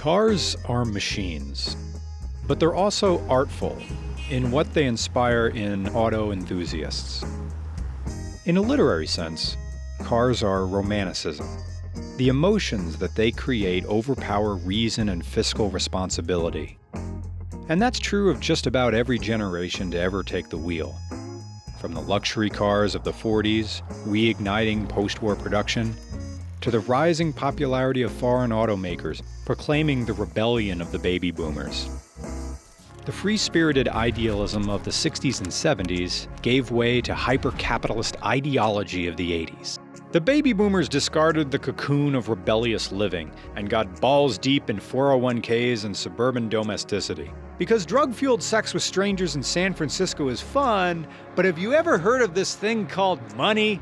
Cars are machines, but they're also artful in what they inspire in auto enthusiasts. In a literary sense, cars are romanticism. The emotions that they create overpower reason and fiscal responsibility. And that's true of just about every generation to ever take the wheel. From the luxury cars of the 40s, reigniting post-war production, to the rising popularity of foreign automakers proclaiming the rebellion of the baby boomers. The free-spirited idealism of the 60s and 70s gave way to hyper-capitalist ideology of the 80s. The baby boomers discarded the cocoon of rebellious living and got balls deep in 401ks and suburban domesticity. Because drug-fueled sex with strangers in San Francisco is fun, but have you ever heard of this thing called money?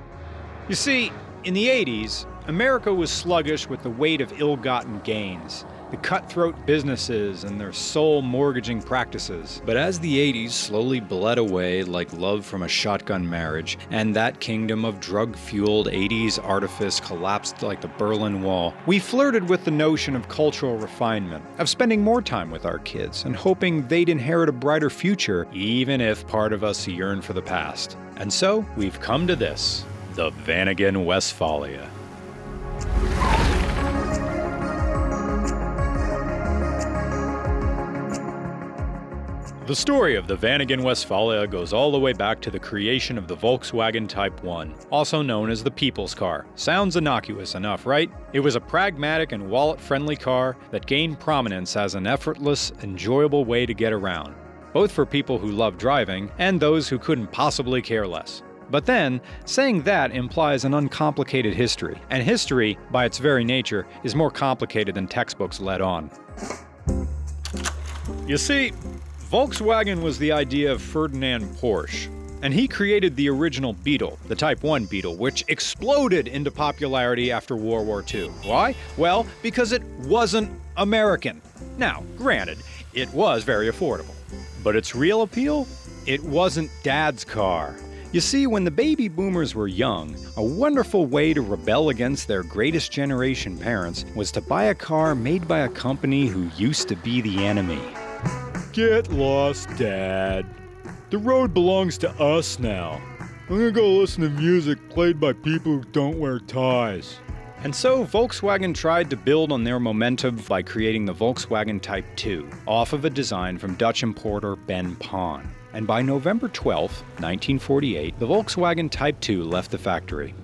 You see, in the 80s, America was sluggish with the weight of ill-gotten gains, the cutthroat businesses and their soul mortgaging practices. But as the 80s slowly bled away like love from a shotgun marriage, and that kingdom of drug-fueled 80s artifice collapsed like the Berlin Wall, we flirted with the notion of cultural refinement, of spending more time with our kids and hoping they'd inherit a brighter future, even if part of us yearned for the past. And so, we've come to this, the Vanagon Westfalia. The story of the Vanagon Westfalia goes all the way back to the creation of the Volkswagen Type 1, also known as the people's car. Sounds innocuous enough, right? It was a pragmatic and wallet-friendly car that gained prominence as an effortless, enjoyable way to get around, both for people who love driving and those who couldn't possibly care less. But then, saying that implies an uncomplicated history, and history, by its very nature, is more complicated than textbooks let on. You see, Volkswagen was the idea of Ferdinand Porsche, and he created the original Beetle, the Type 1 Beetle, which exploded into popularity after World War II. Why? Well, because it wasn't American. Now, granted, it was very affordable. But its real appeal? It wasn't Dad's car. You see, when the baby boomers were young, a wonderful way to rebel against their greatest generation parents was to buy a car made by a company who used to be the enemy. Get lost, Dad. The road belongs to us now. I'm gonna go listen to music played by people who don't wear ties. And so Volkswagen tried to build on their momentum by creating the Volkswagen Type 2, off of a design from Dutch importer Ben Pon. And by November 12, 1948, the Volkswagen Type 2 left the factory.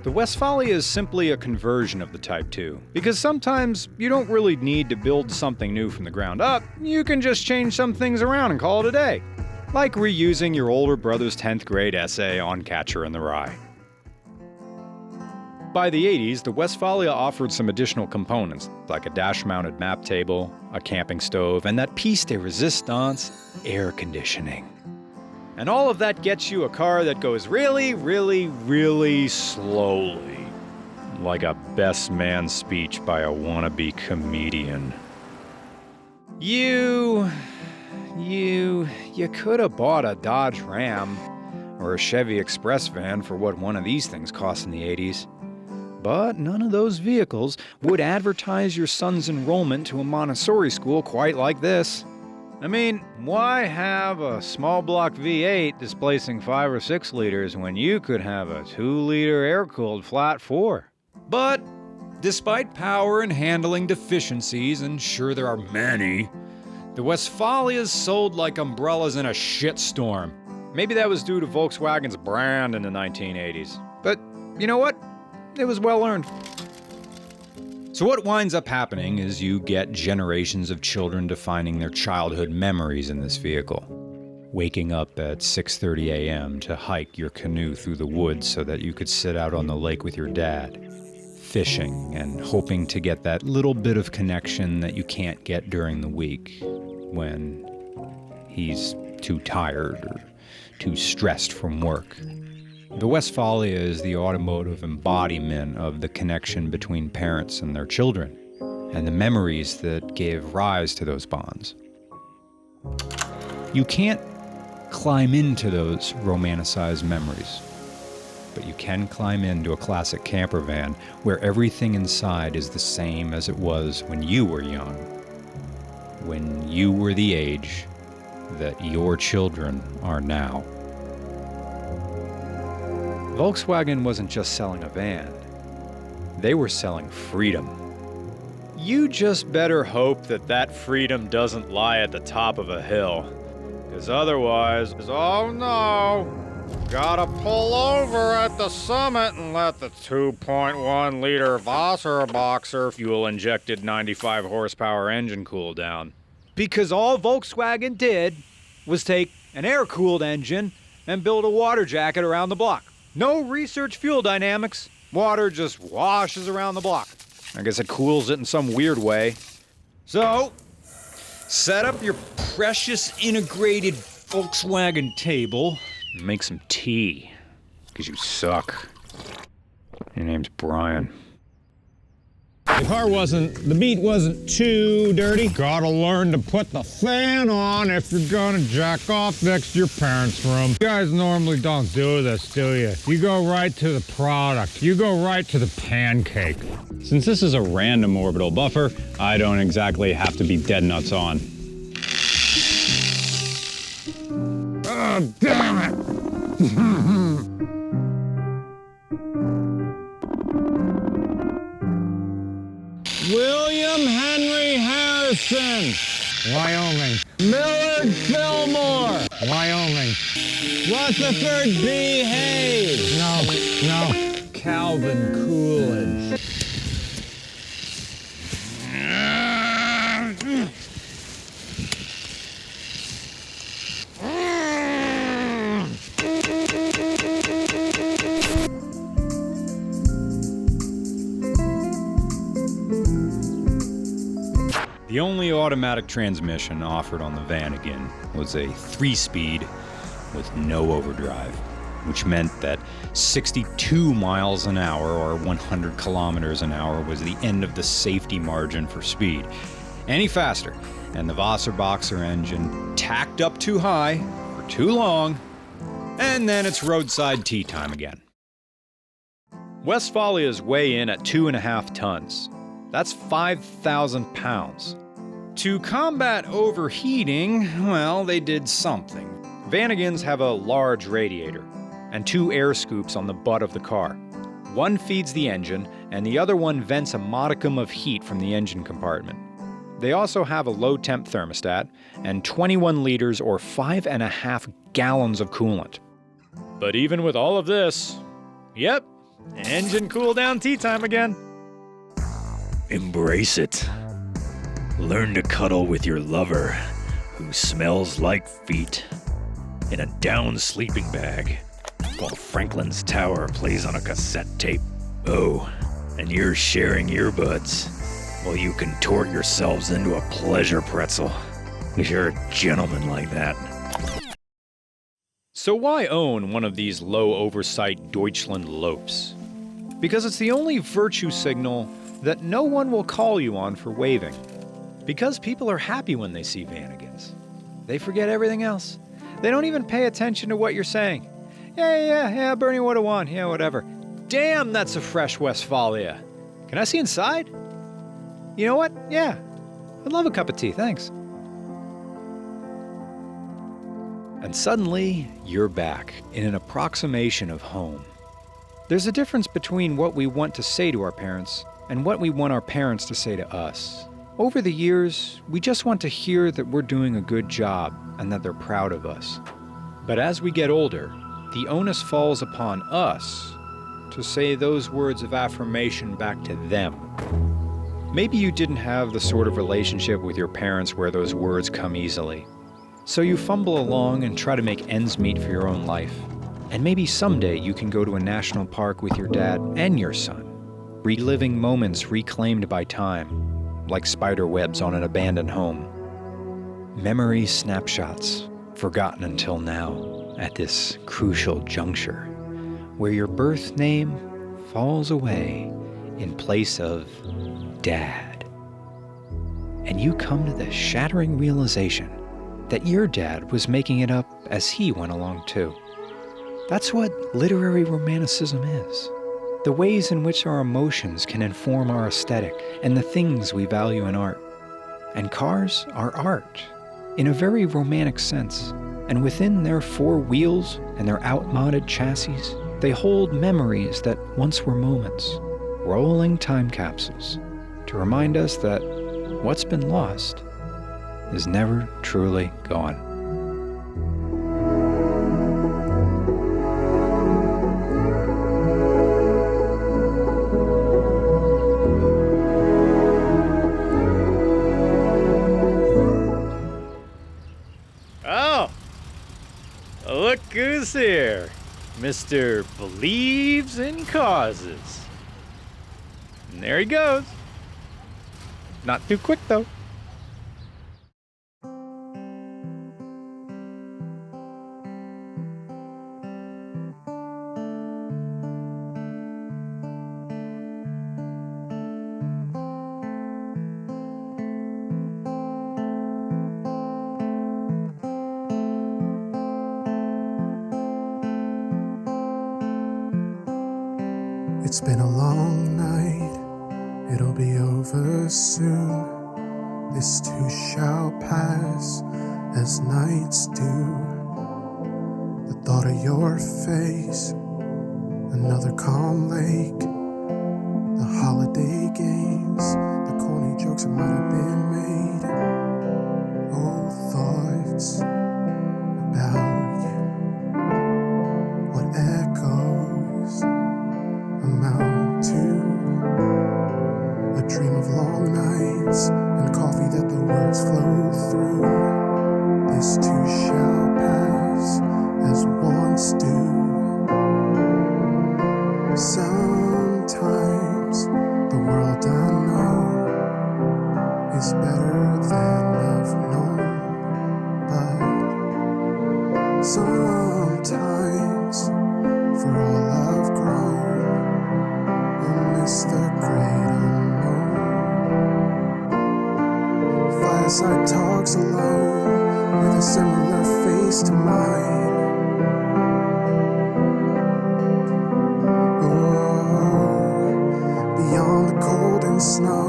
The Westfalia is simply a conversion of the Type 2, because sometimes you don't really need to build something new from the ground up. You can just change some things around and call it a day. Like reusing your older brother's 10th grade essay on Catcher in the Rye. By the 80s, the Westfalia offered some additional components, like a dash-mounted map table, a camping stove, and that piece de resistance, air conditioning. And all of that gets you a car that goes really, really, really slowly. Like a best man speech by a wannabe comedian. You could have bought a Dodge Ram or a Chevy Express van for what one of these things cost in the 80s. But none of those vehicles would advertise your son's enrollment to a Montessori school quite like this. I mean, why have a small block V8 displacing 5 or 6 liters when you could have a 2-liter air-cooled flat 4? But despite power and handling deficiencies, and sure there are many, the Westfalias sold like umbrellas in a shitstorm. Maybe that was due to Volkswagen's brand in the 1980s. But you know what? It was well earned. So what winds up happening is you get generations of children defining their childhood memories in this vehicle. Waking up at 6:30 a.m. to hike your canoe through the woods so that you could sit out on the lake with your dad. Fishing and hoping to get that little bit of connection that you can't get during the week when he's too tired or too stressed from work. The Westfalia is the automotive embodiment of the connection between parents and their children, and the memories that gave rise to those bonds. You can't climb into those romanticized memories. but you can climb into a classic camper van where everything inside is the same as it was when you were young, when you were the age that your children are now. Volkswagen wasn't just selling a van. They were selling freedom. You just better hope that that freedom doesn't lie at the top of a hill. Because otherwise, oh no, gotta pull over at the summit and let the 2.1 liter Wasserboxer fuel-injected 95 horsepower engine cool down. Because all Volkswagen did was take an air-cooled engine and build a water jacket around the block. No research fuel dynamics. Water just washes around the block. I guess it cools it in some weird way. So, set up your precious integrated Volkswagen table and make some tea. Because you suck. Your name's Brian. The beat wasn't too dirty. Gotta learn to put the fan on if you're gonna jack off next to your parents' room. You guys normally don't do this, do you? You go right to the product. You go right to the pancake. Since this is a random orbital buffer, I don't exactly have to be dead nuts on. Oh, damn it! William Henry Harrison, Wyoming. Millard Fillmore, Wyoming. Rutherford B. Hayes. No. Calvin Coolidge. The only automatic transmission offered on the Vanagon was a 3-speed with no overdrive, which meant that 62 miles an hour or 100 kilometers an hour was the end of the safety margin for speed. Any faster, and the Wasserboxer engine tacked up too high for too long, and then it's roadside tea time again. Westfalias weigh in at 2.5 tons. That's 5,000 pounds. To combat overheating, well, they did something. Vanagons have a large radiator and 2 air scoops on the butt of the car. One feeds the engine, and the other one vents a modicum of heat from the engine compartment. They also have a low temp thermostat and 21 liters or 5.5 gallons of coolant. But even with all of this, yep, engine cool down tea time again. Embrace it. Learn to cuddle with your lover, who smells like feet, in a down sleeping bag, while Franklin's Tower plays on a cassette tape. Oh, and you're sharing earbuds, while you contort yourselves into a pleasure pretzel. You're a gentleman like that. So why own one of these low-oversight Deutschland Lopes? Because it's the only virtue signal that no one will call you on for waving. Because people are happy when they see Vanagons. They forget everything else. They don't even pay attention to what you're saying. Yeah, Bernie would have won. Yeah, whatever. Damn, that's a fresh Westfalia. Can I see inside? You know what? Yeah. I'd love a cup of tea, thanks. And suddenly, you're back in an approximation of home. There's a difference between what we want to say to our parents and what we want our parents to say to us. Over the years, we just want to hear that we're doing a good job and that they're proud of us. But as we get older, the onus falls upon us to say those words of affirmation back to them. Maybe you didn't have the sort of relationship with your parents where those words come easily. So you fumble along and try to make ends meet for your own life. And maybe someday you can go to a national park with your dad and your son, reliving moments reclaimed by time, like spider webs on an abandoned home. Memory snapshots, forgotten until now, at this crucial juncture, where your birth name falls away in place of Dad. And you come to the shattering realization that your dad was making it up as he went along too. That's what literary romanticism is. The ways in which our emotions can inform our aesthetic and the things we value in art. And cars are art, in a very romantic sense. And within their four wheels and their outmoded chassis, they hold memories that once were moments, rolling time capsules, to remind us that what's been lost is never truly gone. Oh, look who's here. Mr. Believes in Causes. And there he goes. Not too quick, though. It's been a long night, it'll be over soon. This too shall pass, as nights do. The thought of your face, another calm lake, the holiday games, the corny jokes that might have been made. Old thoughts about you, what echoes amount to a dream of long nights and coffee that the words flow through. This too shall pass, as wants do. Sometimes the world I know is better than I've known, but sometimes, for all I've grown, I miss the great unknown. Fireside talks alone with a similar face to mine. Oh, beyond the cold and snow,